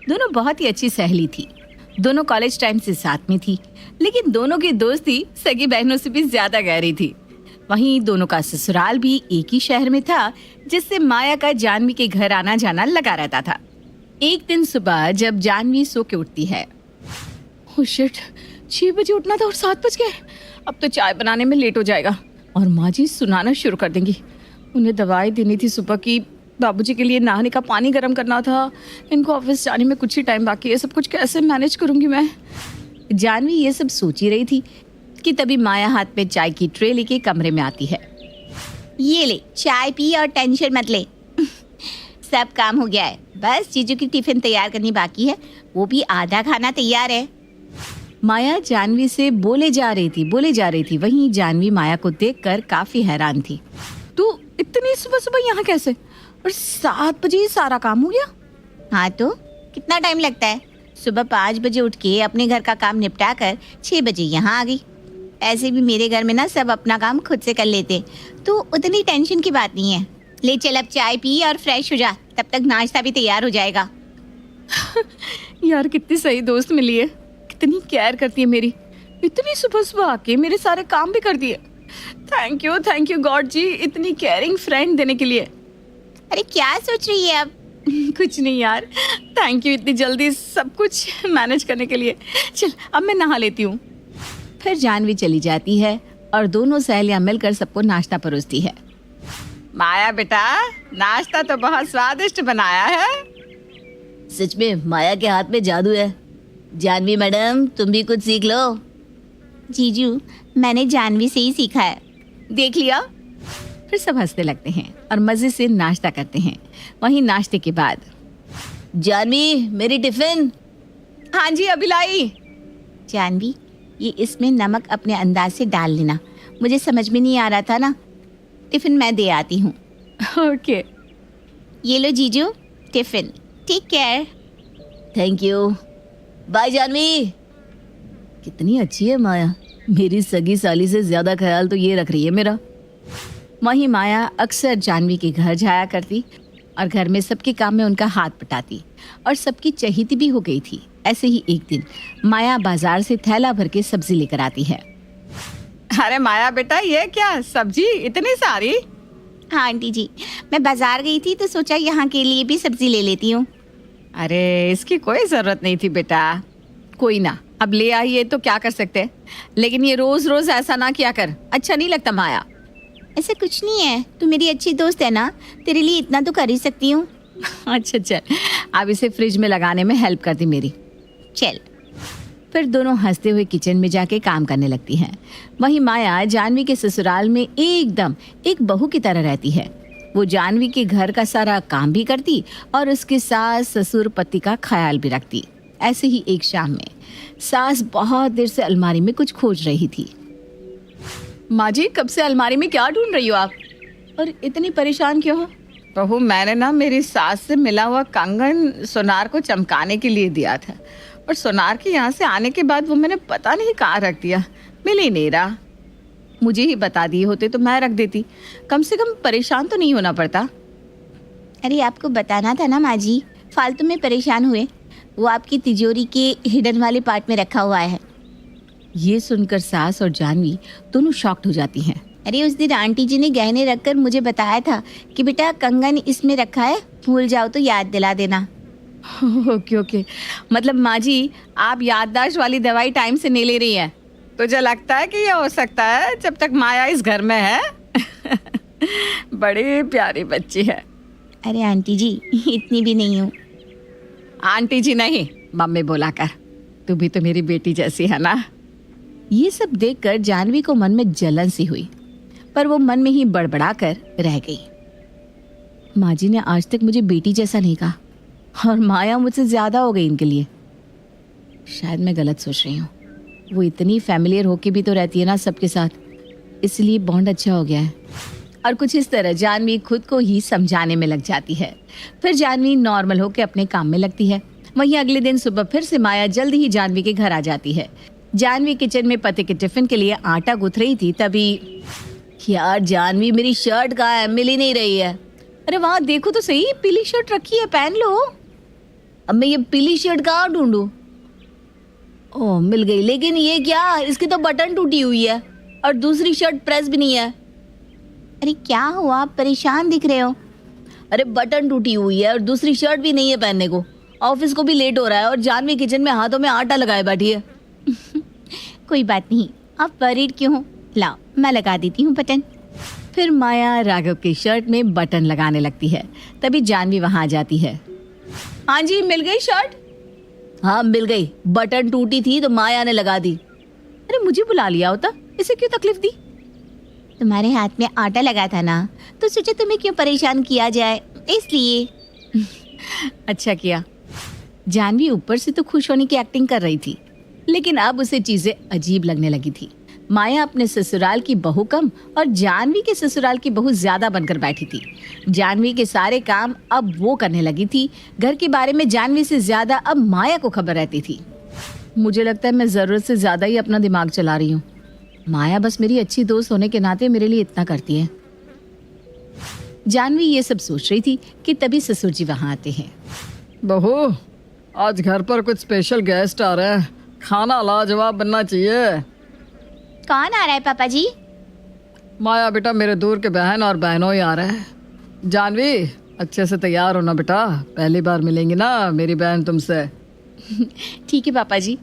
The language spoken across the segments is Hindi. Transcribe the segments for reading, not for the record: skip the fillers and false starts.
दोनों बहुत ही अच्छी सहेली थी। दोनों कॉलेज टाइम से साथ में थी, लेकिन दोनों की दोस्ती सगी बहनों से भी ज्यादा गहरी थी। वहीं दोनों का ससुराल भी एक ही शहर में था, जिससे माया का जानवी के घर आना जाना लगा रहता था। एक दिन सुबह जब जानवी सो के उठती है, ओह शिट, 6 बजे उठना था और 7 बज गए। अब तो चाय बनाने में लेट हो जाएगा और माँ जी सुनाना शुरू कर देंगी। उन्हें दवाई देनी थी सुबह की, बाबूजी के लिए नहाने का पानी गर्म करना था, इनको ऑफिस जाने में कुछ ही टाइम बाकी है। सब कुछ कैसे मैनेज करूंगी मैं? जानवी ये सब सोच ही रही थी कि तभी माया हाथ में चाय की ट्रे लेके कमरे में आती है। ये ले चाय पी और टेंशन मत ले। सब काम हो गया है, बस जीजू की टिफिन तैयार करनी बाकी है, वो भी आधा खाना तैयार है। माया जानवी से बोले जा रही थी। वहीं जानवी माया को देखकर काफी हैरान थी। तू इतनी सुबह सुबह यहाँ कैसे? और 7 बजे ही सारा काम हो गया? हाँ तो कितना टाइम लगता है? सुबह 5 बजे उठ के अपने घर का काम निपटा कर 6 बजे यहाँ आ गई। ऐसे भी मेरे घर में ना सब अपना काम खुद से कर लेते, तो उतनी टेंशन की बात नहीं है। ले चल अब चाय पी और फ्रेश हो जा, तब तक नाश्ता भी तैयार हो जाएगा। यार कितनी सही दोस्त मिली है, कितनी केयर करती है मेरी। इतनी सुबह सुबह आके मेरे सारे काम भी कर दिए। थैंक यू गॉड जी, इतनी केयरिंग फ्रेंड देने के लिए। अरे क्या सोच रही है अब? कुछ नहीं यार, थैंक यू इतनी जल्दी सब कुछ मैनेज करने के लिए। चल अब मैं नहा लेती हूँ। फिर जानवी चली जाती है और दोनों सहेलियां मिलकर सबको नाश्ता परोसती है। माया बेटा, नाश्ता तो बहुत स्वादिष्ट बनाया है। सच में माया के हाथ में जादू है। जानवी मैडम, तुम भी कुछ सीख लो। जीजू, मैंने जानवी से ही सीखा है। देख लिया? फिर सब हंसने लगते हैं और मजे से नाश्ता करते हैं। वहीं नाश्ते के बाद, जानवी मेरी टिफिन। हाँ जी अभी लाई। जानवी, ये इसमें नमक अपने अंदाज से डाल लेना, मुझे समझ में नहीं आ रहा था ना। टिफिन मैं दे आती हूँ। ओके। ये लो जीजू tiffin, take care. Thank you, bye Janvi. कितनी अच्छी है माया, मेरी सगी साली से ज्यादा ख्याल तो ये रख रही है मेरा। वहीं माया अक्सर जानवी के घर जाया करती और घर में सबके काम में उनका हाथ बटाती और सबकी चहेती भी हो गई थी। ऐसे ही एक दिन माया बाजार से थैला भर के सब्जी लेकर आती है। अरे माया बेटा, ये क्या सब्जी इतनी सारी? हाँ आंटी जी, मैं बाजार गई थी तो सोचा यहाँ के लिए भी सब्जी ले लेती हूँ। अरे इसकी कोई जरूरत नहीं थी बेटा। कोई ना, अब ले आई है तो क्या कर सकते हैं, लेकिन ये रोज रोज ऐसा ना किया कर, अच्छा नहीं लगता माया। ऐसा कुछ नहीं है, तू मेरी अच्छी दोस्त है ना, तेरे लिए इतना तो कर ही सकती हूँ। अच्छा चल, अब इसे फ्रिज में लगाने में हेल्प कर दी मेरी। चल। फिर दोनों हंसते हुए किचन में जाके काम करने लगती हैं। वहीं माया जानवी के ससुराल में एकदम एक बहू की तरह रहती है। वो जानवी के घर का सारा काम भी करती और उसके सास ससुर पति का ख्याल भी रखती। ऐसे ही एक शाम में सास बहुत देर से अलमारी में कुछ खोज रही थी। माँ जी, कब से अलमारी में क्या ढूंढ रही हो आप? और इतनी परेशान क्यों हो? बहू, मैंने ना मेरी सास से मिला हुआ कंगन सोनार को चमकाने के लिए दिया था, और सोनार के यहाँ से आने के बाद वो मैंने पता नहीं कहाँ रख दिया, मिल ही नहीं रहा। मुझे ही बता दिए होते तो मैं रख देती, कम से कम परेशान तो नहीं होना पड़ता। अरे आपको बताना था ना माँ जी, फालतू में परेशान हुए। वो आपकी तिजोरी के हिडन वाले पार्ट में रखा हुआ है। ये सुनकर सास और जानवी दोनों शॉक्ड हो जाती हैं। अरे उस दिन आंटी जी ने गहने रखकर मुझे बताया था कि बेटा कंगन इसमें रखा है, भूल जाओ तो याद दिला देना। ओके, मतलब माँ जी आप याददाश्त वाली दवाई टाइम से नहीं ले रही हैं? तुझे लगता है कि ये हो सकता है जब तक माया इस घर में है? बड़ी प्यारी बच्ची है। अरे आंटी जी, इतनी भी नहीं हूँ। आंटी जी नहीं, मम्मी बोला कर, तू भी तो मेरी बेटी जैसी है ना। ये सब देखकर जानवी को मन में जलन सी हुई, पर वो मन में ही बड़बड़ा कर रह गई। माँ जी ने आज तक मुझे बेटी जैसा नहीं कहा, और माया मुझसे ज्यादा हो गई इनके लिए। शायद मैं गलत सोच रही हूँ। वो इतनी फैमिलियर होके भी तो रहती है ना सबके साथ, इसलिए बॉन्ड अच्छा हो गया है। और कुछ इस तरह जानवी खुद को ही समझाने में लग जाती है। फिर जानवी नॉर्मल होकर अपने काम में लगती है। वहीं अगले दिन सुबह फिर से माया जल्दी ही जानवी के घर आ जाती है। जानवी किचन में पति के टिफिन के लिए आटा गूंथ रही थी, तभी यार जानवी मेरी शर्ट कहाँ है, मिल ही नहीं रही है। अरे वहाँ देखो तो सही, पीली शर्ट रखी है, पहन लो। अब मैं ये पीली शर्ट कहाँ ढूंढूं? ओह, मिल गई। लेकिन ये क्या, इसकी तो बटन टूटी हुई है और दूसरी शर्ट प्रेस भी नहीं है। अरे क्या हुआ, आप परेशान दिख रहे हो? अरे बटन टूटी हुई है और दूसरी शर्ट भी नहीं है पहनने को। ऑफिस को भी लेट हो रहा है और जानवी किचन में हाथों में आटा लगाए बैठी है। कोई बात नहीं, आप वरीड क्यों हो? लाओ मैं लगा देती हूँ बटन। फिर माया राघव की शर्ट में बटन लगाने लगती है। तभी जानवी वहां आ जाती है। हाँ जी, मिल गई शर्ट? हाँ मिल गई, बटन टूटी थी तो माया ने लगा दी। अरे मुझे बुला लिया होता, इसे क्यों तकलीफ दी? तुम्हारे हाथ में आटा लगा था ना, तो सोचा तुम्हें क्यों परेशान किया जाए, इसलिए। अच्छा किया। जानवी ऊपर से तो खुश होने की एक्टिंग कर रही थी, लेकिन अब उसे चीजें अजीब लगने लगी थी। माया अपने ससुराल की बहू कम और जानवी के ससुराल की बहू ज्यादा बनकर बैठी थी। जानवी के सारे काम अब वो करने लगी थी। घर के बारे में जानवी से ज्यादा अब माया को खबर रहती थी। मुझे लगता है मैं जरूरत से ज्यादा ही अपना दिमाग चला रही हूँ। माया बस मेरी अच्छी दोस्त होने के नाते मेरे लिए इतना करती है। जानवी ये सब सोच रही थी कि तभी ससुर जी वहां आते हैं। बहू, आज घर पर कुछ स्पेशल गेस्ट आ रहे हैं, खाना लाजवाब बनना चाहिए। कौन आ रहा है पापा जी? माया बेटा, मेरे दूर के बहन और बहनों ही आ रहे हैं। जानवी, अच्छे से तैयार होना बेटा, पहली बार मिलेंगी ना मेरी बहन तुमसे। ठीक है पापा जी।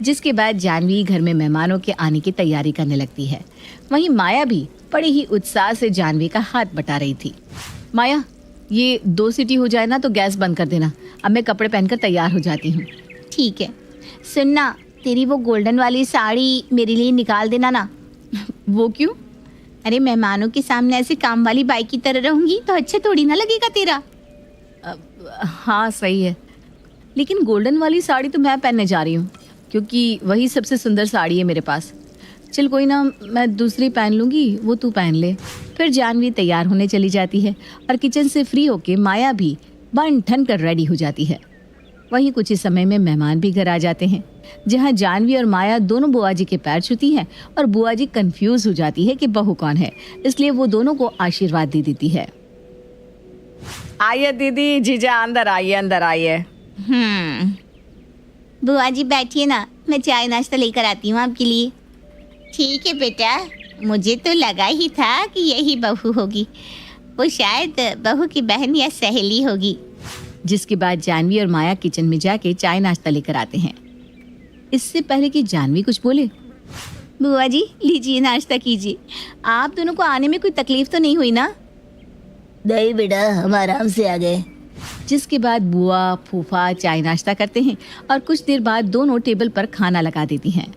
जिसके बाद जानवी घर में मेहमानों के आने की तैयारी करने लगती है। वहीं माया भी बड़े ही उत्साह से जानवी का हाथ बटा रही थी। माया, ये 2 सीटी हो जाए ना तो गैस बंद कर देना। अब मैं कपड़े पहनकर तैयार हो जाती हूँ। ठीक है। सुनना, तेरी वो गोल्डन वाली साड़ी मेरे लिए निकाल देना ना। वो क्यों? अरे मेहमानों के सामने ऐसे काम वाली बाई की तरह रहूंगी तो अच्छा थोड़ी ना लगेगा तेरा। हाँ सही है, लेकिन गोल्डन वाली साड़ी तो मैं पहनने जा रही हूँ क्योंकि वही सबसे सुंदर साड़ी है मेरे पास। चल कोई ना, मैं दूसरी पहन लूँगी, वो तू पहन ले। फिर जानवी तैयार होने चली जाती है और किचन से फ्री होके माया भी बन ठन कर रेडी हो जाती है। वहीं कुछ ही समय में मेहमान भी घर आ जाते हैं, जहां जानवी और माया दोनों बुआ जी के पैर छूती हैं और बुआ जी कंफ्यूज हो जाती है कि बहू कौन है, इसलिए वो दोनों को आशीर्वाद दे देती है। आइए दीदी, जीजा अंदर आइए, अंदर आइए। बुआ जी बैठिए ना, मैं चाय नाश्ता लेकर आती हूँ आपके लिए। ठीक है बेटा, मुझे तो लगा ही था कि यही बहू होगी। वो शायद बहू की बहन या सहेली होगी। जिसके बाद जानवी और माया किचन में जाके चाय नाश्ता लेकर आते हैं। इससे पहले कि जानवी कुछ बोले, बुआ जी लीजिए नाश्ता कीजिए। आप दोनों को आने में कोई तकलीफ तो नहीं हुई ना? नहीं बेटा, हम आराम से आ गए। जिसके बाद बुआ फूफा चाय नाश्ता करते हैं और कुछ देर बाद दोनों टेबल पर खाना लगा देती हैं।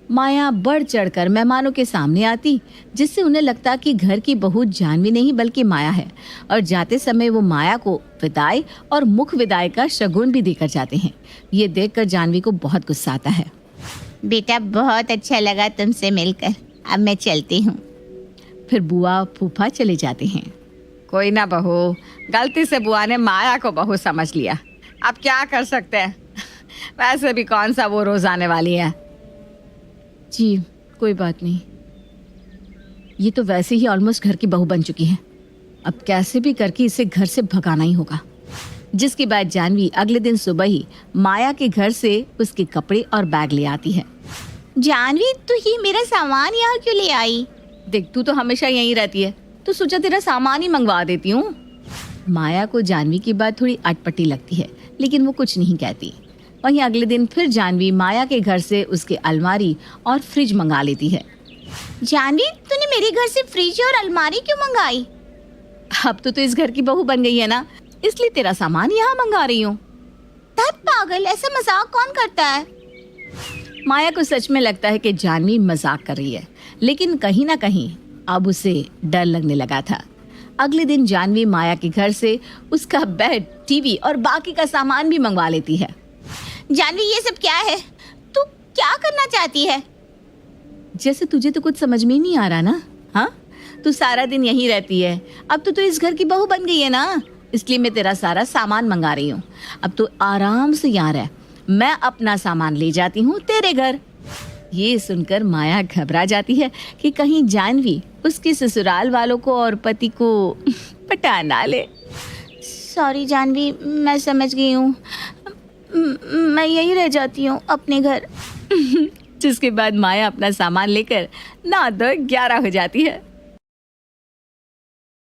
माया बढ़ चढ़कर मेहमानों के सामने आती, जिससे उन्हें लगता कि घर की बहू जानवी नहीं बल्कि माया है, और जाते समय वो माया को विदाई और मुख विदाई का शगुन भी देकर जाते हैं। ये देखकर जानवी को बहुत गुस्सा आता है। बेटा बहुत अच्छा लगा तुमसे मिलकर, अब मैं चलती हूँ। फिर बुआ फूफा चले जाते हैं। कोई ना बहू, गलती से बुआ ने माया को बहू समझ लिया, अब क्या कर सकते हैं। वैसे भी कौन सा वो रोज आने वाली है। जी कोई बात नहीं, ये तो वैसे ही ऑलमोस्ट घर की बहू बन चुकी है। अब कैसे भी करके इसे घर से भगाना ही होगा। जिसके बाद जानवी अगले दिन सुबह ही माया के घर से उसके कपड़े और बैग ले आती है। जानवी, तू ये मेरा सामान यहाँ क्यों ले आई? देख, तू तो हमेशा यहीं रहती है, तो सोचा तेरा सामान ही मंगवा देती हूँ। माया को जानवी की बात थोड़ी अटपटी लगती है, लेकिन वो कुछ नहीं कहती। वहीं अगले दिन फिर जानवी माया के घर से उसके अलमारी और फ्रिज मंगा लेती है। जानवी, तूने मेरे घर से फ्रिज और अलमारी क्यों मंगाई? अब तो इस घर की बहू बन गई है ना, इसलिए तेरा सामान यहाँ मंगा रही हूँ। तब पागल, ऐसा मजाक कौन करता है? माया को सच में लगता है कि जानवी मजाक कर रही है, लेकिन कहीं ना कहीं अब उसे डर लगने लगा था। अगले दिन जानवी माया के घर से उसका बेड, टीवी और बाकी का सामान भी मंगवा लेती है। जानवी, ये सब क्या है? तू क्या करना चाहती है? जैसे तुझे तो कुछ समझ में ही नहीं आ रहा ना। हाँ, तू सारा दिन यहीं रहती है, अब तो तू इस घर की बहू बन गई है ना, इसलिए मैं तेरा सारा सामान मंगा रही हूँ। अब तो आराम से यहाँ रह, मैं अपना सामान ले जाती हूँ तेरे घर। ये सुनकर माया घबरा जाती है कि कहीं जानवी उसके ससुराल वालों को और पति को पटा ना ले। सॉरी जानवी, मैं समझ गई हूँ। मैं यही रह जाती हूँ अपने घर। जिसके बाद माया अपना सामान लेकर 9 11 हो जाती है।